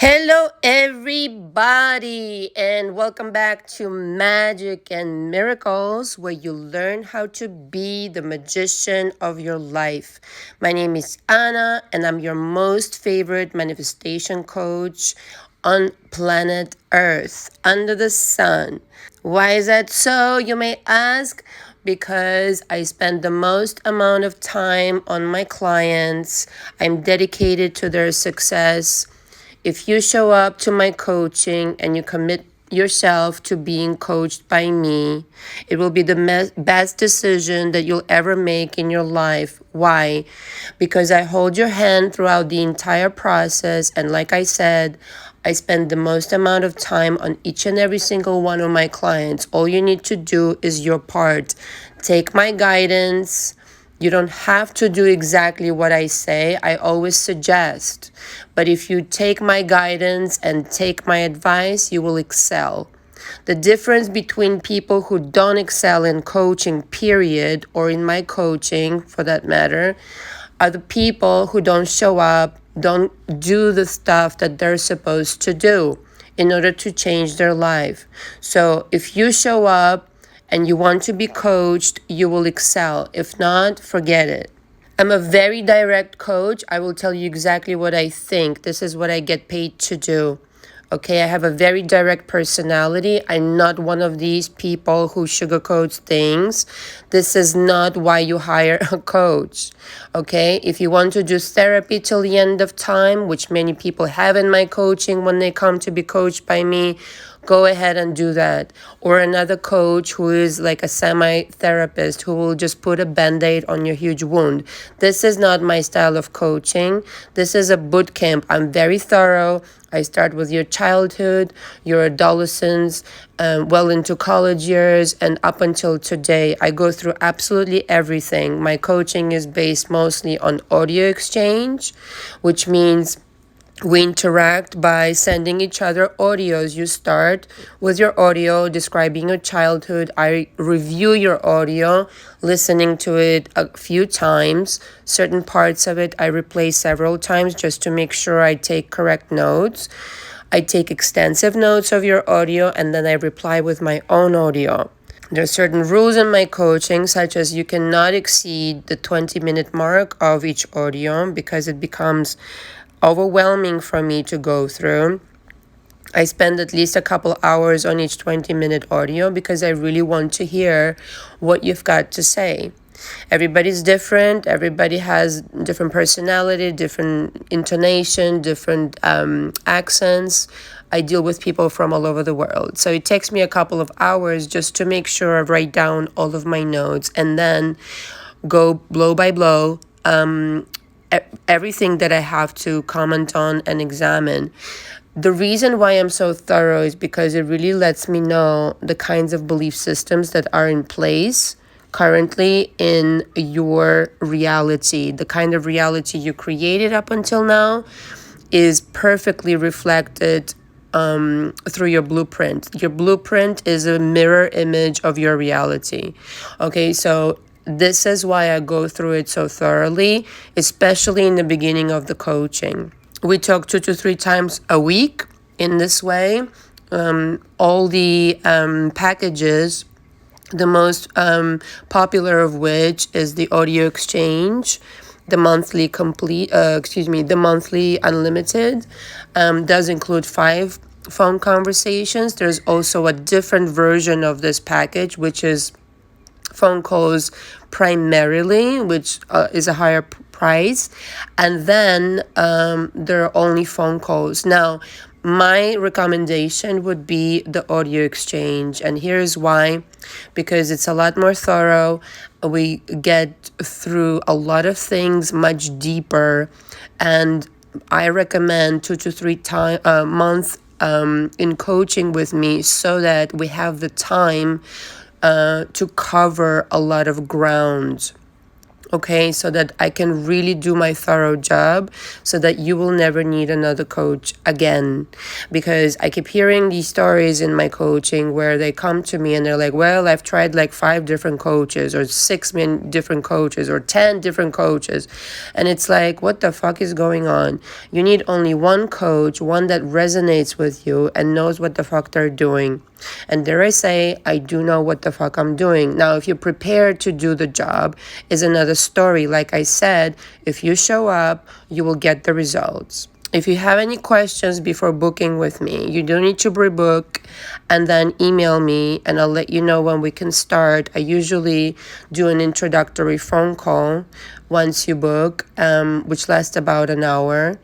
Hello, everybody, and welcome back to Magic and Miracles, where you learn how to be the magician of your life. My name is Anna, and I'm your most favorite manifestation coach on planet Earth, under the sun. Why is that so, you may ask? Because I spend the most amount of time on my clients. I'm dedicated to their success. If you show up to my coaching and you commit yourself to being coached by me, it will be the best decision that you'll ever make in your life. Why? Because I hold your hand throughout the entire process, and like I said, I spend the most amount of time on each and every single one of my clients. All you need to do is your part. Take my guidance. You don't have to do exactly what I say. I always suggest. But if you take my guidance and take my advice, you will excel. The difference between people who don't excel in coaching, period, or in my coaching for that matter, are the people who don't show up, don't do the stuff that they're supposed to do in order to change their life. So if you show up and you want to be coached, you will excel. If not, forget it. I'm a very direct coach. I will tell you exactly what I think. This is what I get paid to do. Okay, I have a very direct personality. I'm not one of these people who sugarcoats things. This is not why you hire a coach. Okay, if you want to do therapy till the end of time, which many people have in my coaching when they come to be coached by me, go ahead and do that. Or another coach who is like a semi-therapist who will just put a band-aid on your huge wound. This is not my style of coaching. This is a boot camp. I'm very thorough. I start with your childhood, your adolescence, well into college years, and up until today. I go through absolutely everything. My coaching is based mostly on audio exchange, which means we interact by sending each other audios. You start with your audio describing your childhood. I review your audio, listening to it a few times. Certain parts of it I replay several times just to make sure I take correct notes. I take extensive notes of your audio and then I reply with my own audio. There are certain rules in my coaching, such as you cannot exceed the 20-minute mark of each audio because it becomes overwhelming for me to go through. I spend at least a couple hours on each 20-minute audio because I really want to hear what you've got to say. Everybody's different. Everybody has different personality, different intonation, different accents. I deal with people from all over the world. So it takes me a couple of hours just to make sure I write down all of my notes and then go blow by blow, everything that I have to comment on and examine. The reason why I'm so thorough is because it really lets me know the kinds of belief systems that are in place currently in your reality. The kind of reality you created up until now is perfectly reflected through your blueprint. Your blueprint is a mirror image of your reality. Okay, so this is why I go through it so thoroughly, especially in the beginning of the coaching. We talk 2 to 3 times a week in this way. All the packages, the most popular of which is the audio exchange, the monthly the monthly unlimited, does include 5 phone conversations. There's also a different version of this package, which is phone calls primarily, which is a higher price, and then there are only phone calls. Now, my recommendation would be the audio exchange, and here's why. Because it's a lot more thorough. We get through a lot of things much deeper, and I recommend 2 to 3 times a month in coaching with me so that we have the time to cover a lot of ground. okay, so that I can really do my thorough job, so that you will never need another coach again. Because I keep hearing these stories in my coaching where they come to me and they're like, well, I've tried like 5 different coaches, or 6 different coaches, or 10 different coaches. And it's like, what the fuck is going on? You need only one coach, one that resonates with you and knows what the fuck they're doing. And dare I say, I do know what the fuck I'm doing. Now, if you're prepared to do the job is another story. Like I said, if you show up, you will get the results. If you have any questions before booking with me, you do need to pre-book and then email me and I'll let you know when we can start. I usually do an introductory phone call once you book, which lasts about an hour,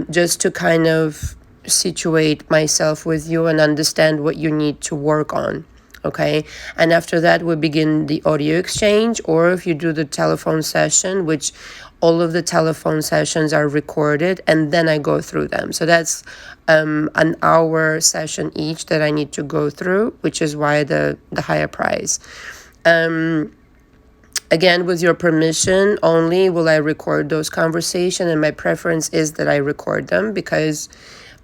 just to kind of situate myself with you and understand what you need to work on. Okay, and after that we begin the audio exchange, or if you do the telephone session, which all of the telephone sessions are recorded, and then I go through them. So that's an hour session each that I need to go through, which is why the higher price. Again, with your permission only will I record those conversations, and my preference is that I record them because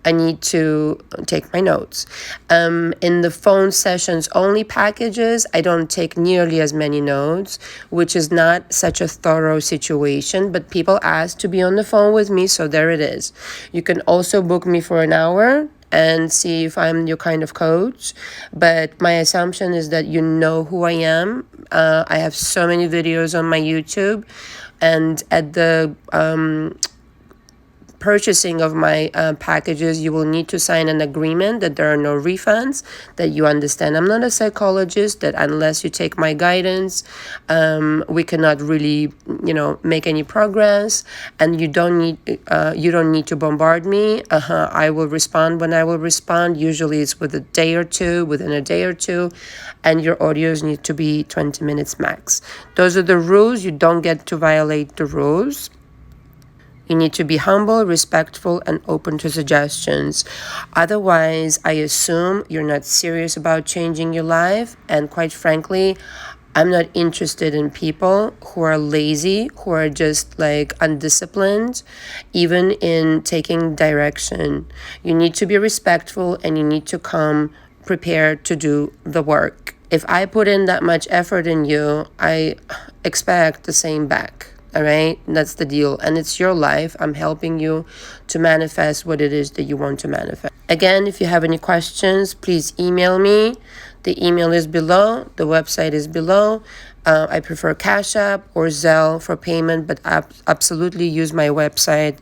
I need to take my notes. In the phone sessions only packages, I don't take nearly as many notes, which is not such a thorough situation, but people ask to be on the phone with me, so there it is. You can also book me for an hour and see if I'm your kind of coach, but my assumption is that you know who I am. I have so many videos on my YouTube, and at the purchasing of my packages, you will need to sign an agreement that there are no refunds, that you understand I'm not a psychologist, that unless you take my guidance, we cannot really, make any progress, and you don't need to bombard me. I will respond when I will respond. Usually it's within a day or two, and your audios need to be 20 minutes max. Those are the rules. You don't get to violate the rules. You need to be humble, respectful, and open to suggestions. Otherwise, I assume you're not serious about changing your life. And quite frankly, I'm not interested in people who are lazy, who are just like undisciplined, even in taking direction. You need to be respectful, and you need to come prepared to do the work. If I put in that much effort in you, I expect the same back. All right, that's the deal. And it's your life. I'm helping you to manifest what it is that you want to manifest. Again, if you have any questions, please email me. The email is below. The website is below. I prefer Cash App or Zelle for payment, but absolutely use my website.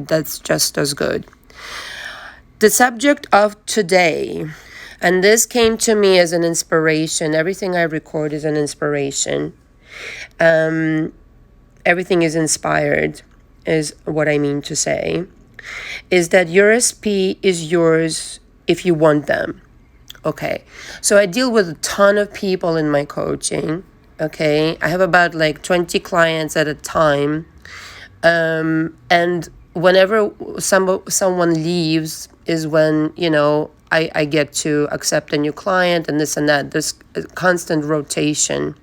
That's just as good. The subject of today, and this came to me as an inspiration. Everything I record is an inspiration. Everything is inspired, is what I mean to say, is that your SP is yours if you want them. Okay, so I deal with a ton of people in my coaching. Okay, I have about like 20 clients at a time. And whenever someone leaves is when, I get to accept a new client and this and that. There's a constant rotation.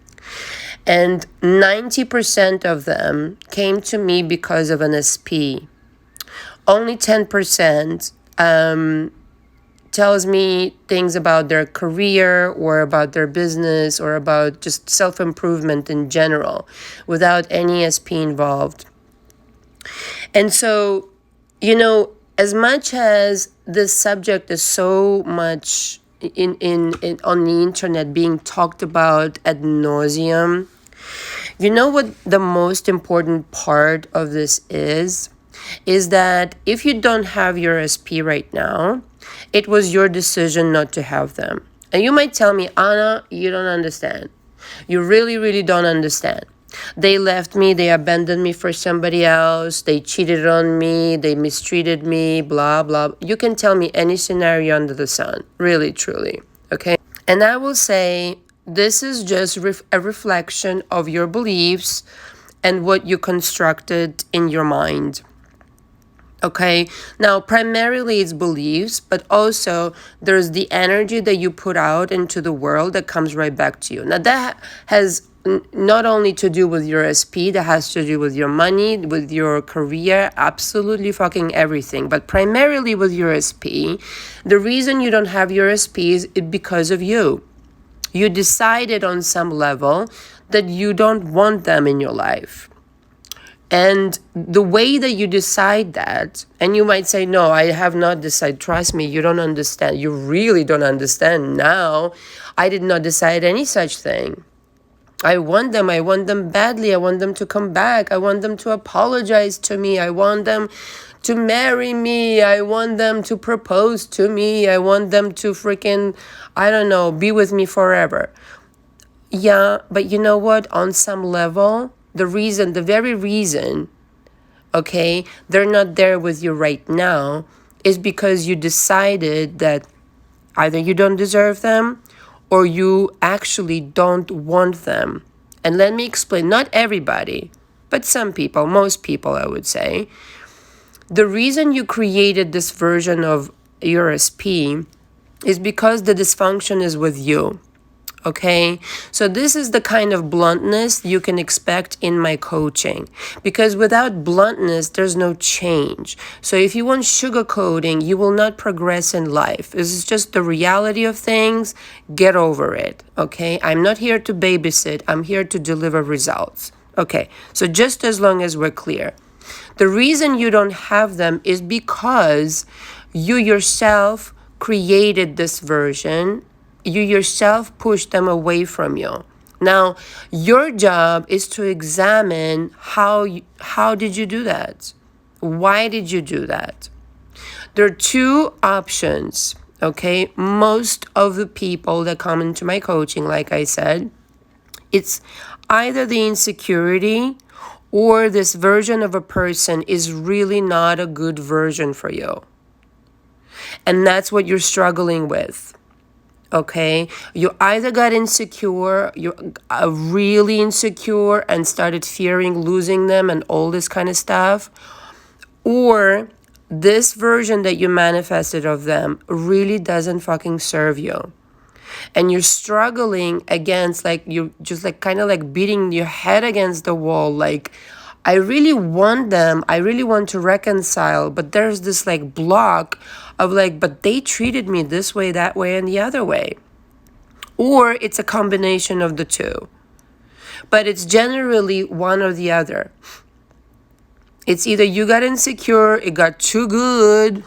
And 90% of them came to me because of an SP. Only 10% tells me things about their career or about their business or about just self-improvement in general without any SP involved. And so, as much as this subject is so much in on the internet being talked about ad nauseum, what the most important part of this is that if you don't have your SP right now, it was your decision not to have them. And you might tell me, Anna, you don't understand. You really, really don't understand. They left me, they abandoned me for somebody else, they cheated on me, they mistreated me, blah, blah. You can tell me any scenario under the sun, really, truly, okay? And I will say, this is just a reflection of your beliefs and what you constructed in your mind. Okay, now primarily it's beliefs, but also there's the energy that you put out into the world that comes right back to you. Now that has not only to do with your SP, that has to do with your money, with your career, absolutely fucking everything. But primarily with your SP, the reason you don't have your SP is because of you. You decided on some level that you don't want them in your life. And the way that you decide that, and you might say, no, I have not decided. Trust me, you don't understand. You really don't understand now. I did not decide any such thing. I want them. I want them badly. I want them to come back. I want them to apologize to me. I want them to marry me. I want them to propose to me. I want them to freaking, I don't know, be with me forever. Yeah, but you know what? On some level, the very reason, okay, they're not there with you right now is because you decided that either you don't deserve them or you actually don't want them. And let me explain, not everybody, but some people, most people, I would say. The reason you created this version of your SP is because the dysfunction is with you. Okay, so this is the kind of bluntness you can expect in my coaching, because without bluntness, there's no change. So if you want sugarcoating, you will not progress in life. This is just the reality of things. Get over it. Okay, I'm not here to babysit. I'm here to deliver results. Okay, so just as long as we're clear, the reason you don't have them is because you yourself created this version. You yourself push them away from you. Now, your job is to examine how did you do that? Why did you do that? There are two options, okay? Most of the people that come into my coaching, like I said, it's either the insecurity or this version of a person is really not a good version for you. And that's what you're struggling with. Okay, you either got insecure, you're really insecure and started fearing losing them and all this kind of stuff, or this version that you manifested of them really doesn't fucking serve you. And you're struggling against, like, you just like kind of like beating your head against the wall, like, I really want them, I really want to reconcile, but there's this like block of like, but they treated me this way, that way, and the other way. Or it's a combination of the two. But it's generally one or the other. It's either you got insecure, it got too good,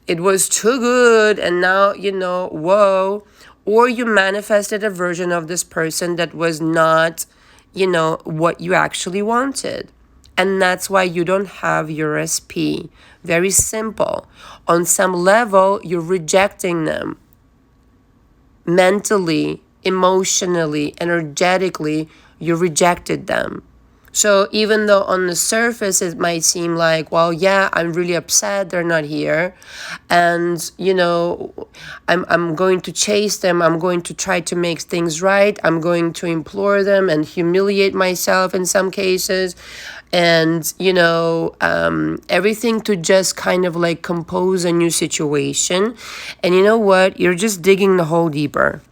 it was too good, and now, whoa. Or you manifested a version of this person that was not, what you actually wanted. And that's why you don't have your SP. Very simple. On some level, you're rejecting them. Mentally, emotionally, energetically, you rejected them. So even though on the surface it might seem like, well, yeah, I'm really upset they're not here, and I'm going to chase them, I'm going to try to make things right, I'm going to implore them and humiliate myself in some cases, and everything to just kind of like compose a new situation. And you know what? You're just digging the hole deeper.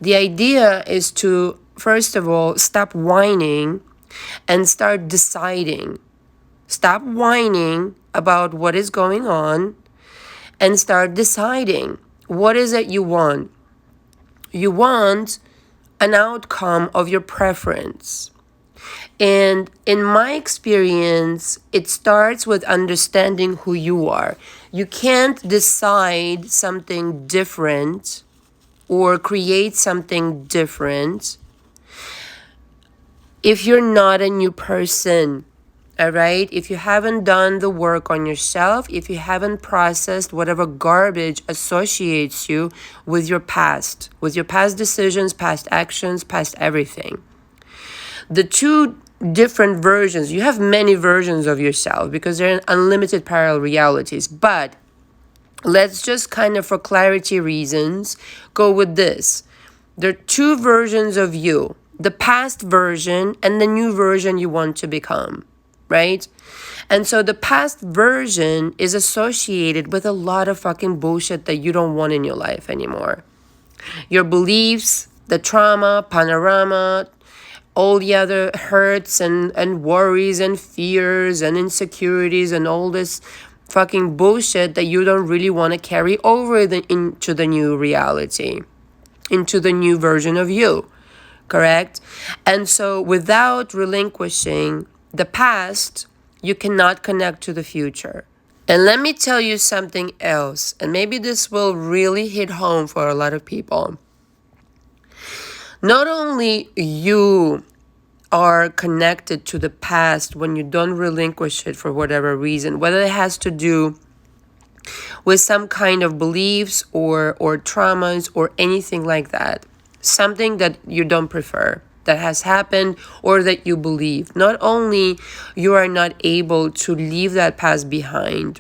The idea is to, first of all, stop whining and start deciding. Stop whining about what is going on and start deciding. What is it you want? You want an outcome of your preference. And in my experience, it starts with understanding who you are. You can't decide something different or create something different if you're not a new person, all right? If you haven't done the work on yourself, if you haven't processed whatever garbage associates you with your past decisions, past actions, past everything. The two different versions, you have many versions of yourself because there are unlimited parallel realities, but let's just kind of, for clarity reasons, go with this. There are two versions of you. The past version and the new version you want to become, right? And so the past version is associated with a lot of fucking bullshit that you don't want in your life anymore. Your beliefs, the trauma, panorama, all the other hurts and worries and fears and insecurities and all this fucking bullshit that you don't really want to carry over into the new reality, into the new version of you. Correct? And so without relinquishing the past, you cannot connect to the future. And let me tell you something else, and maybe this will really hit home for a lot of people. Not only you are connected to the past when you don't relinquish it for whatever reason, whether it has to do with some kind of beliefs or traumas or anything like that, something that you don't prefer that has happened or that you believe. Not only you are not able to leave that past behind,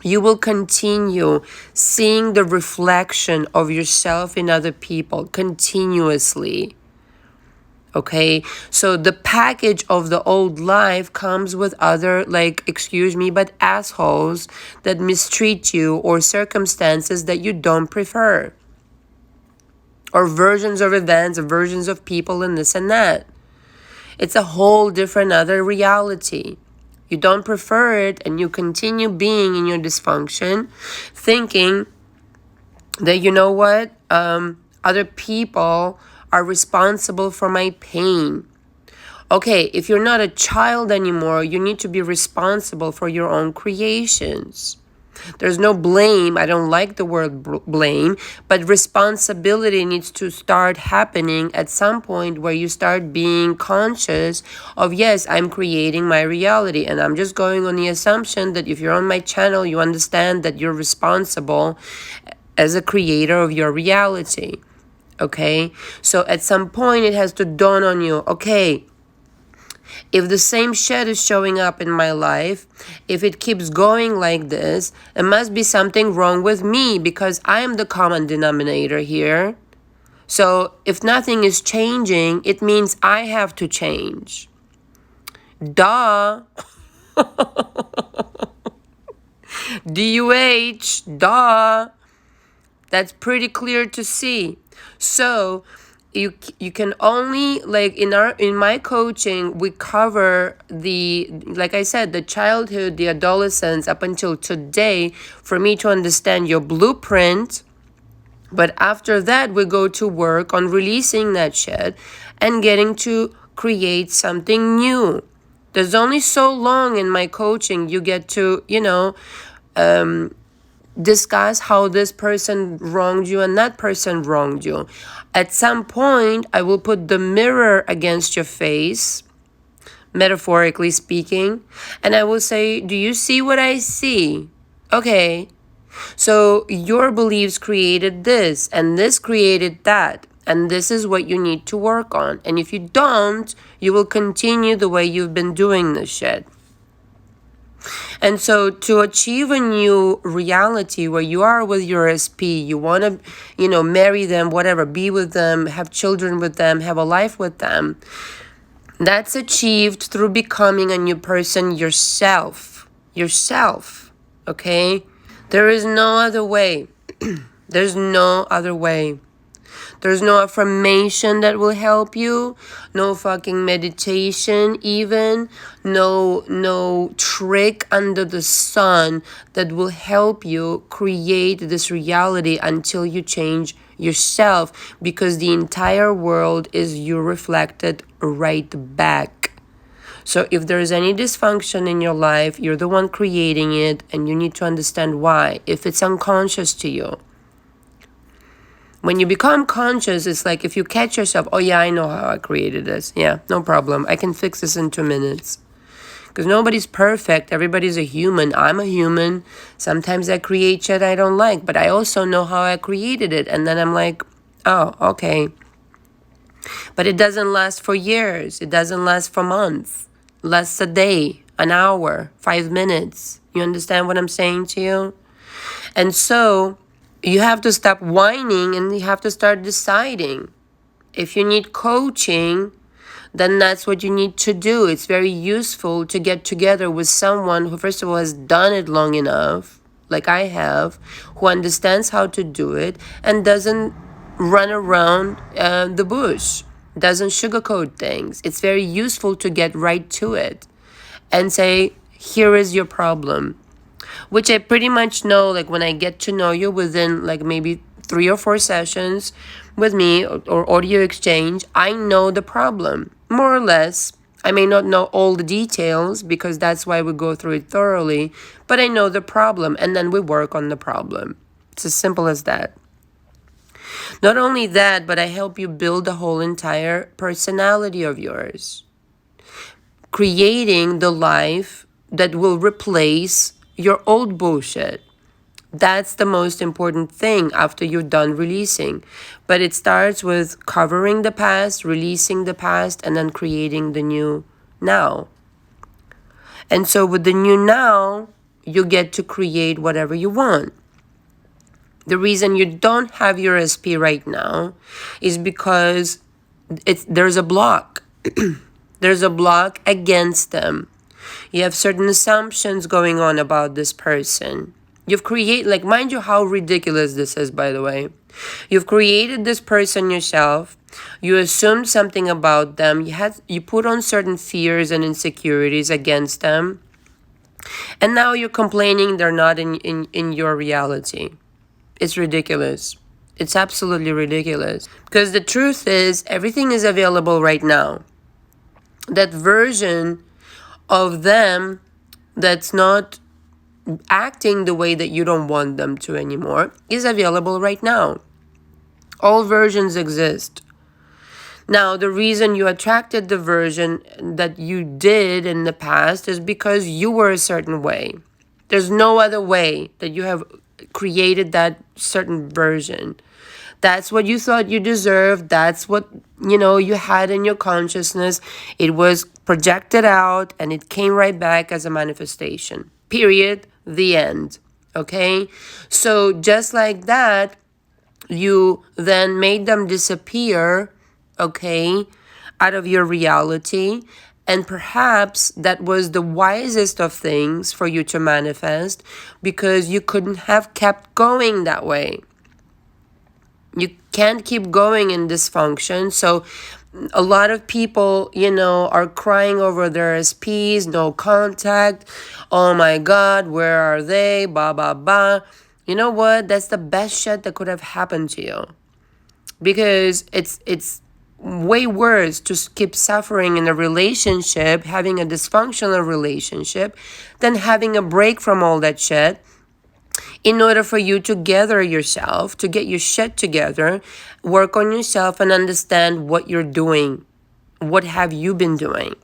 you will continue seeing the reflection of yourself in other people continuously. Okay, so the package of the old life comes with other, like, excuse me, but assholes that mistreat you, or circumstances that you don't prefer, or versions of events, or versions of people, and this and that. It's a whole different other reality. You don't prefer it, and you continue being in your dysfunction, thinking that, you know what, other people are responsible for my pain. Okay, if you're not a child anymore, you need to be responsible for your own creations. There's no blame. I don't like the word blame, but responsibility needs to start happening at some point where you start being conscious of, yes, I'm creating my reality. And I'm just going on the assumption that if you're on my channel, you understand that you're responsible as a creator of your reality. Okay, so at some point it has to dawn on you, okay, if the same shit is showing up in my life, if it keeps going like this, it must be something wrong with me, because I am the common denominator here. So if nothing is changing, it means I have to change. Duh. DUH, duh. That's pretty clear to see. So you can only, like, in my coaching, we cover the, like I said, the childhood, the adolescence up until today, for me to understand your blueprint. But after that, we go to work on releasing that shit and getting to create something new. There's only so long in my coaching you get to, discuss how this person wronged you and that person wronged you. At some point, I will put the mirror against your face, metaphorically speaking, and I will say, do you see what I see? Okay, so your beliefs created this, and this created that, and this is what you need to work on. And if you don't, you will continue the way you've been doing this shit. And so to achieve a new reality where you are with your SP, you want to, marry them, whatever, be with them, have children with them, have a life with them, that's achieved through becoming a new person yourself, okay? There is no other way. There's no other way. There's no affirmation that will help you, no fucking meditation even, no trick under the sun that will help you create this reality until you change yourself, because the entire world is you reflected right back. So if there's any dysfunction in your life, you're the one creating it, and you need to understand why, if it's unconscious to you. When you become conscious, it's like if you catch yourself, oh yeah, I know how I created this. Yeah, no problem. I can fix this in 2 minutes. Because nobody's perfect. Everybody's a human. I'm a human. Sometimes I create shit I don't like, but I also know how I created it. And then I'm like, oh, okay. But it doesn't last for years. It doesn't last for months. It lasts a day, an hour, 5 minutes. You understand what I'm saying to you? And so you have to stop whining, and you have to start deciding. If you need coaching, then that's what you need to do. It's very useful to get together with someone who, first of all, has done it long enough, like I have, who understands how to do it and doesn't run around the bush, doesn't sugarcoat things. It's very useful to get right to it and say, here is your problem. Which I pretty much know, like when I get to know you within like maybe 3 or 4 sessions with me or audio exchange, I know the problem, more or less. I may not know all the details because that's why we go through it thoroughly, but I know the problem and then we work on the problem. It's as simple as that. Not only that, but I help you build the whole entire personality of yours, creating the life that will replace your old bullshit. That's the most important thing after you're done releasing. But it starts with covering the past, releasing the past, and then creating the new now. And so with the new now, you get to create whatever you want. The reason you don't have your SP right now is because there's a block. There's a block against them. You have certain assumptions going on about this person. You've created, like, mind you how ridiculous this is, by the way. You've created this person yourself. You assumed something about them. You put on certain fears and insecurities against them. And now you're complaining they're not in your reality. It's ridiculous. It's absolutely ridiculous. Because the truth is, everything is available right now. That version of them that's not acting the way that you don't want them to anymore is available right now. All versions exist. Now, the reason you attracted the version that you did in the past is because you were a certain way. There's no other way that you have created that certain version. That's what you thought you deserved. That's what, you had in your consciousness. It was projected out and it came right back as a manifestation. Period. The end. Okay? So just like that, you then made them disappear, okay, out of your reality. And perhaps that was the wisest of things for you to manifest because you couldn't have kept going that way. You can't keep going in dysfunction. So a lot of people, are crying over their SPs, no contact. Oh my God, where are they? Ba, ba, ba. You know what? That's the best shit that could have happened to you. Because it's way worse to keep suffering in a relationship, having a dysfunctional relationship, than having a break from all that shit in order for you to gather yourself, to get your shit together, work on yourself and understand what you're doing. What have you been doing?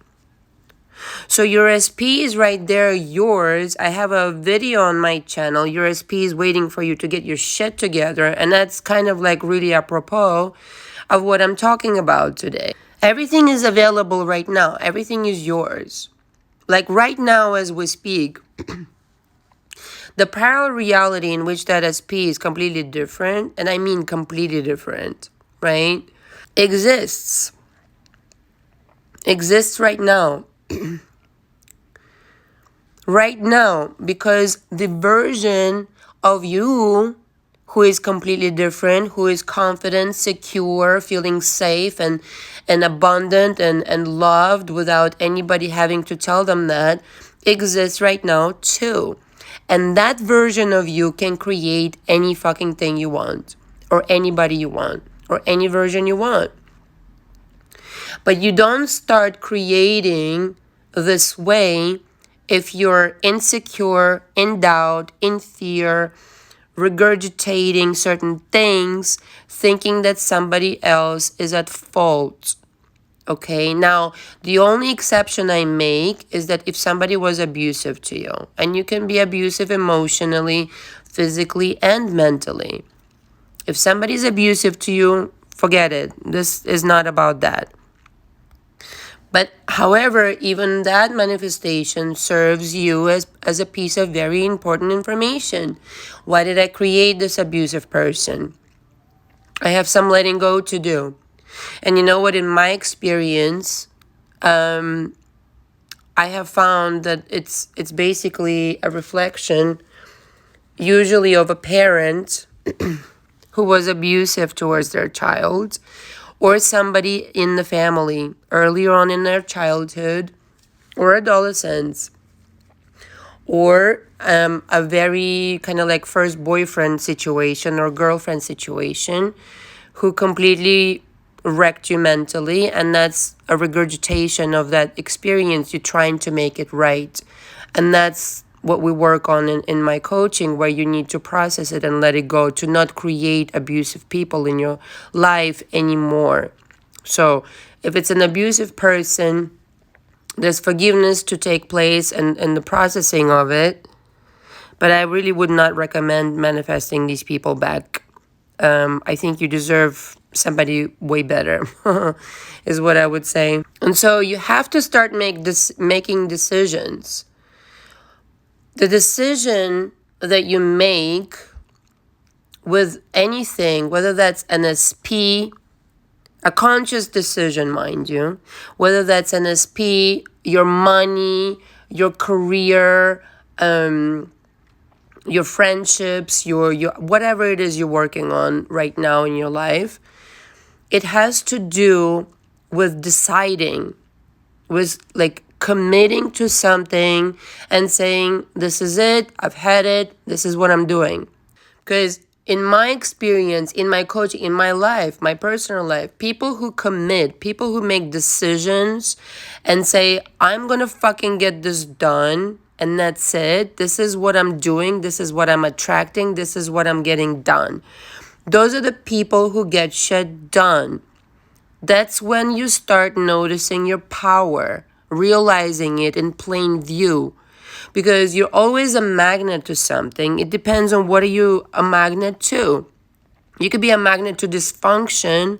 So your SP is right there, yours. I have a video on my channel. Your SP is waiting for you to get your shit together. And that's kind of like really apropos of what I'm talking about today. Everything is available right now. Everything is yours. Like right now as we speak, the parallel reality in which that SP is completely different, and I mean completely different, right? Exists right now. Right now, because the version of you who is completely different, who is confident, secure, feeling safe and abundant and loved without anybody having to tell them that, exists right now too. And that version of you can create any fucking thing you want, or anybody you want, or any version you want. But you don't start creating this way if you're insecure, in doubt, in fear, regurgitating certain things, thinking that somebody else is at fault. Okay, now the only exception I make is that if somebody was abusive to you, and you can be abusive emotionally, physically, and mentally. If somebody's abusive to you, forget it. This is not about that. But however, even that manifestation serves you as a piece of very important information. Why did I create this abusive person? I have some letting go to do. And you know what, in my experience, I have found that it's basically a reflection, usually of a parent who was abusive towards their child, or somebody in the family earlier on in their childhood or adolescence, or a very kind of like first boyfriend situation or girlfriend situation who completely wrecked you mentally, and that's a regurgitation of that experience. You're trying to make it right, and that's what we work on in my coaching, where you need to process it and let it go, to not create abusive people in your life anymore. So if it's an abusive person, there's forgiveness to take place and the processing of it. But I really would not recommend manifesting these people back. I think you deserve somebody way better, is what I would say. And so you have to start making decisions. The decision that you make with anything, whether that's an SP, a conscious decision, mind you, whether that's an SP, your money, your career, your friendships, your whatever it is you're working on right now in your life, it has to do with deciding, with like committing to something and saying, this is it, I've had it, this is what I'm doing. Because in my experience, in my coaching, in my life, my personal life, people who commit, people who make decisions and say, I'm going to fucking get this done, and that's it. This is what I'm doing. This is what I'm attracting. This is what I'm getting done. Those are the people who get shit done. That's when you start noticing your power, realizing it in plain view. Because you're always a magnet to something. It depends on what are you a magnet to. You could be a magnet to dysfunctional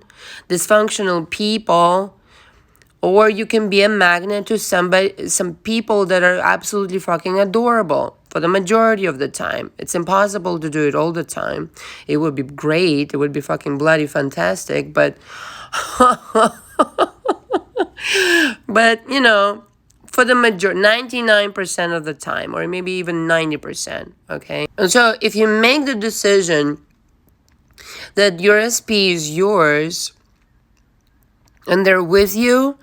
people, or you can be a magnet to some people that are absolutely fucking adorable for the majority of the time. It's impossible to do it all the time. It would be great. It would be fucking bloody fantastic, but but you know, for the 99% of the time, or maybe even 90%, okay? And so if you make the decision that your SP is yours and they're with you,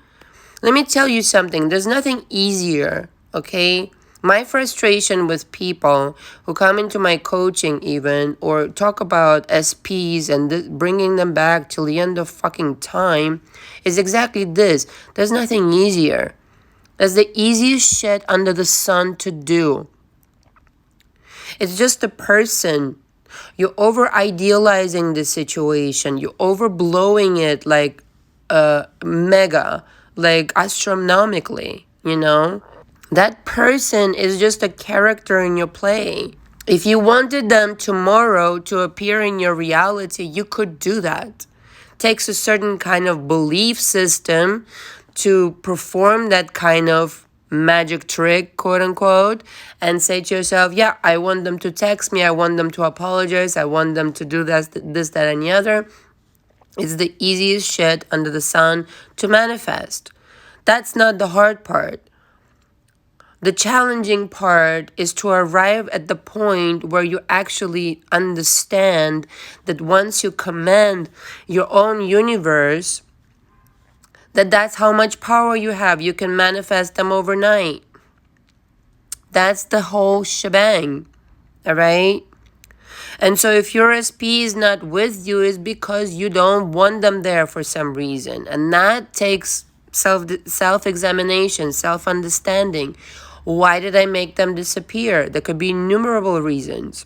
let me tell you something. There's nothing easier, okay? My frustration with people who come into my coaching even, or talk about SPs and bringing them back till the end of fucking time, is exactly this. There's nothing easier. That's the easiest shit under the sun to do. It's just a person. You're over-idealizing the situation. You're overblowing it like mega, like astronomically, you know? That person is just a character in your play. If you wanted them tomorrow to appear in your reality, you could do that. It takes a certain kind of belief system to perform that kind of magic trick, quote unquote, and say to yourself, yeah, I want them to text me, I want them to apologize, I want them to do this, that, and the other. It's the easiest shit under the sun to manifest. That's not the hard part. The challenging part is to arrive at the point where you actually understand that once you command your own universe, that's how much power you have. You can manifest them overnight. That's the whole shebang, all right? And so if your SP is not with you, it's because you don't want them there for some reason. And that takes self-examination, self-understanding. Why did I make them disappear? There could be innumerable reasons.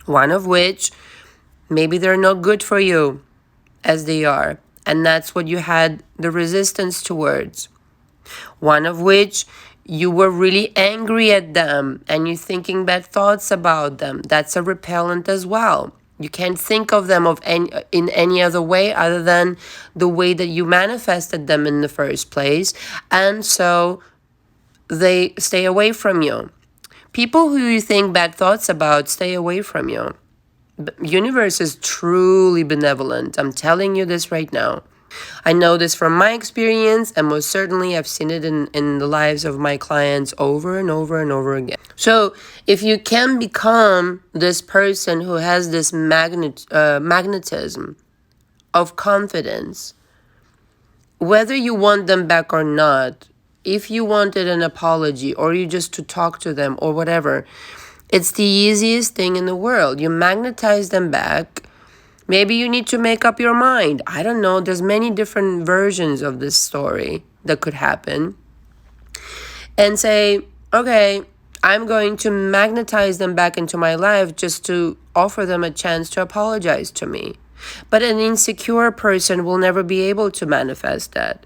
One of which, maybe they're not good for you as they are. And that's what you had the resistance towards. One of which, you were really angry at them and you're thinking bad thoughts about them. That's a repellent as well. You can't think of them in any other way other than the way that you manifested them in the first place. And so they stay away from you. People who you think bad thoughts about stay away from you. The universe is truly benevolent. I'm telling you this right now. I know this from my experience, and most certainly I've seen it in the lives of my clients over and over and over again. So if you can become this person who has this magnetism of confidence. Whether you want them back or not, if you wanted an apology or you just to talk to them or whatever, it's the easiest thing in the world. You magnetize them back. Maybe you need to make up your mind. I don't know. There's many different versions of this story that could happen. And say, okay, I'm going to magnetize them back into my life just to offer them a chance to apologize to me. But an insecure person will never be able to manifest that.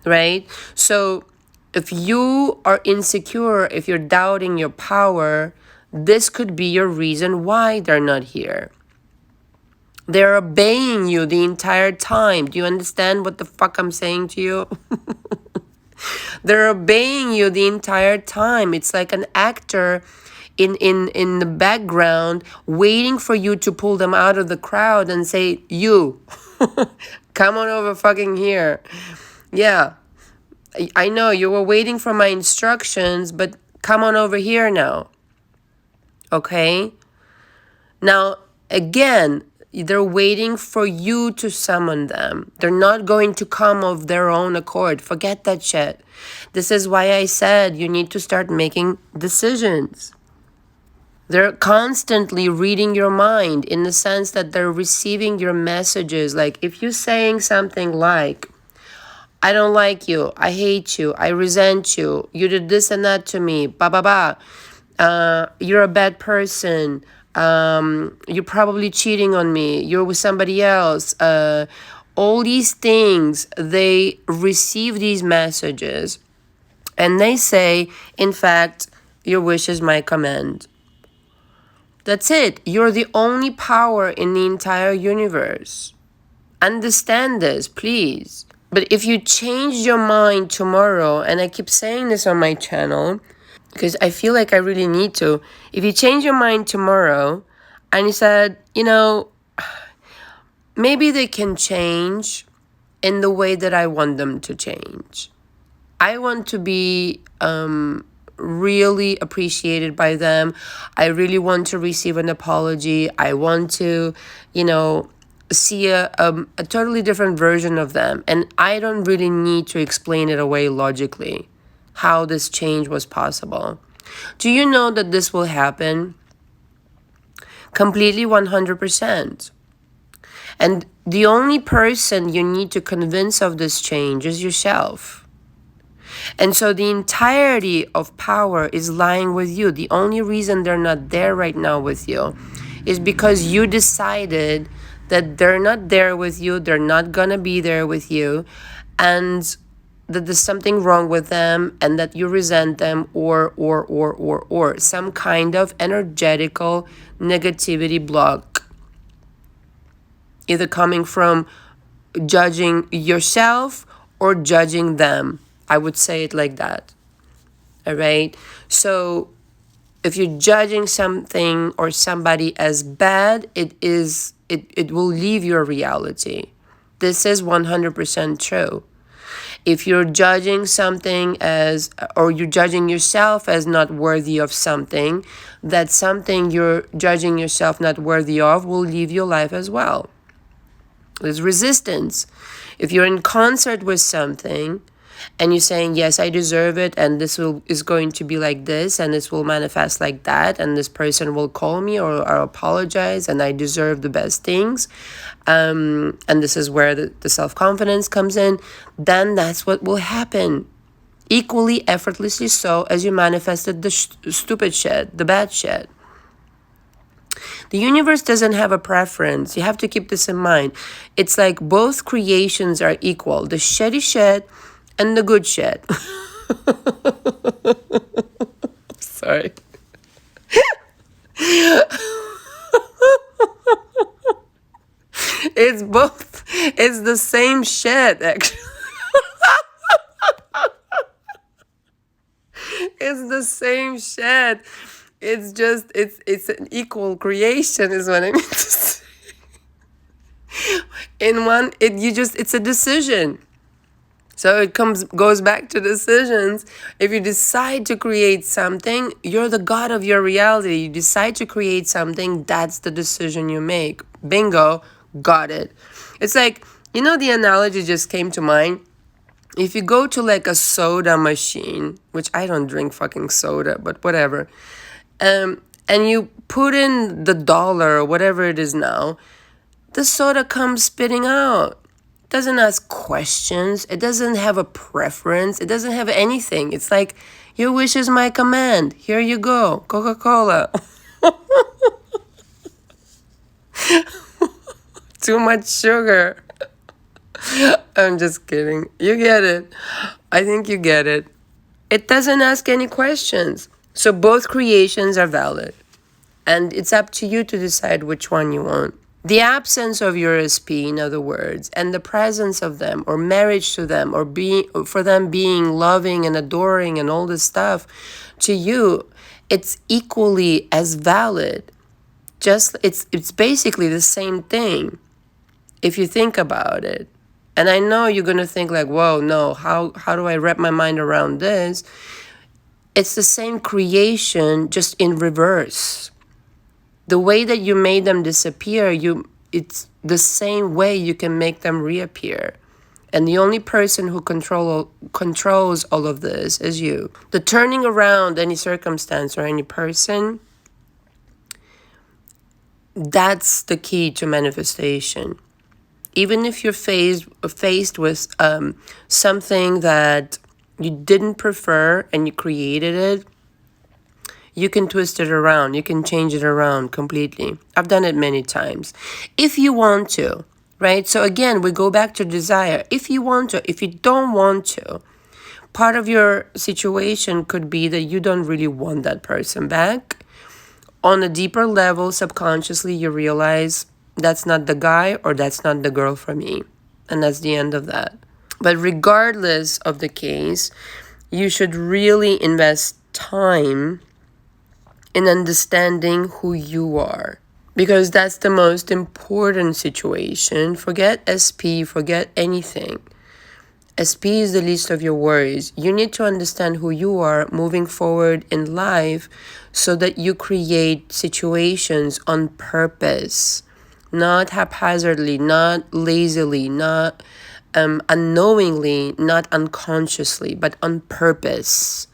Right? So if you are insecure, if you're doubting your power, this could be your reason why they're not here. They're obeying you the entire time. Do you understand what the fuck I'm saying to you? They're obeying you the entire time. It's like an actor in the background waiting for you to pull them out of the crowd and say, you, come on over fucking here. Yeah, I know you were waiting for my instructions, but come on over here now. Okay? Now, again, they're waiting for you to summon them. They're not going to come of their own accord. Forget that shit. This is why I said you need to start making decisions. They're constantly reading your mind in the sense that they're receiving your messages. Like if you're saying something like, I don't like you, I hate you, I resent you, you did this and that to me, you're a bad person, you're probably cheating on me, you're with somebody else, all these things, they receive these messages and they say, in fact, your wish is my command. That's it. You're the only power in the entire universe. Understand this, please. But if you change your mind tomorrow, and I keep saying this on my channel, because I feel like I really need to. If you change your mind tomorrow, and you said, maybe they can change in the way that I want them to change. I want to be really appreciated by them. I really want to receive an apology. I want to, see a totally different version of them. And I don't really need to explain it away logically, how this change was possible. Do you know that this will happen? Completely 100%. And the only person you need to convince of this change is yourself. And so the entirety of power is lying with you. The only reason they're not there right now with you is because you decided that they're not there with you, they're not gonna be there with you, and that there's something wrong with them and that you resent them or some kind of energetical negativity block. Either coming from judging yourself or judging them. I would say it like that. All right? So if you're judging something or somebody as bad, it will leave your reality. This is 100% true. If you're judging something or you're judging yourself as not worthy of something, that something you're judging yourself not worthy of will leave your life as well. There's resistance. If you're in concert with something and you're saying, yes, I deserve it, and this is going to be like this, and this will manifest like that, and this person will call me or apologize, and I deserve the best things, and this is where the self-confidence comes in, then that's what will happen. Equally effortlessly so as you manifested the stupid shit, the bad shit. The universe doesn't have a preference. You have to keep this in mind. It's like both creations are equal. The shitty shit and the good shit. Sorry. It's both. It's the same shit, actually. It's the same shit. It's just, it's an equal creation is what I mean to say. In one, it's a decision. So it goes back to decisions. If you decide to create something, you're the god of your reality. You decide to create something, that's the decision you make. Bingo, Got it. It's like, the analogy just came to mind. If you go to like a soda machine, which I don't drink fucking soda, but whatever, and you put in the dollar or whatever it is now, the soda comes spitting out. It doesn't ask questions. It doesn't have a preference. It doesn't have anything. It's like, your wish is my command. Here you go, Coca-Cola. Too much sugar. I'm just kidding. You get it. I think you get it. It doesn't ask any questions. So both creations are valid. And it's up to you to decide which one you want. The absence of your SP, in other words, and the presence of them, or marriage to them, or for them being loving and adoring and all this stuff, to you, it's equally as valid. Just it's basically the same thing, if you think about it. And I know you're gonna think like, whoa, no, how do I wrap my mind around this? It's the same creation, just in reverse. The way that you made them disappear, it's the same way you can make them reappear. And the only person who controls all of this is you. The turning around any circumstance or any person, that's the key to manifestation. Even if you're faced with something that you didn't prefer and you created it, you can twist it around. You can change it around completely. I've done it many times. If you want to, right? So again, we go back to desire. If you want to, if you don't want to, part of your situation could be that you don't really want that person back. On a deeper level, subconsciously, you realize that's not the guy or that's not the girl for me. And that's the end of that. But regardless of the case, you should really invest time in understanding who you are, because that's the most important situation. Forget SP, forget anything. SP is the least of your worries. You need to understand who you are moving forward in life so that you create situations on purpose, not haphazardly, not lazily, not unknowingly, not unconsciously, but on purpose,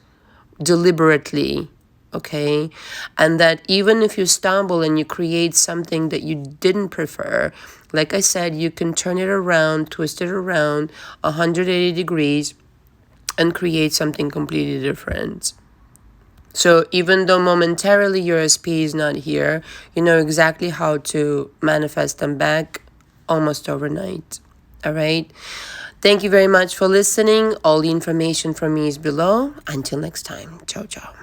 deliberately. Okay, and that even if you stumble and you create something that you didn't prefer, like I said, you can turn it around, twist it around 180 degrees and create something completely different. So even though momentarily your SP is not here, you know exactly how to manifest them back almost overnight. All right. Thank you very much for listening. All the information from me is below. Until next time. Ciao, ciao.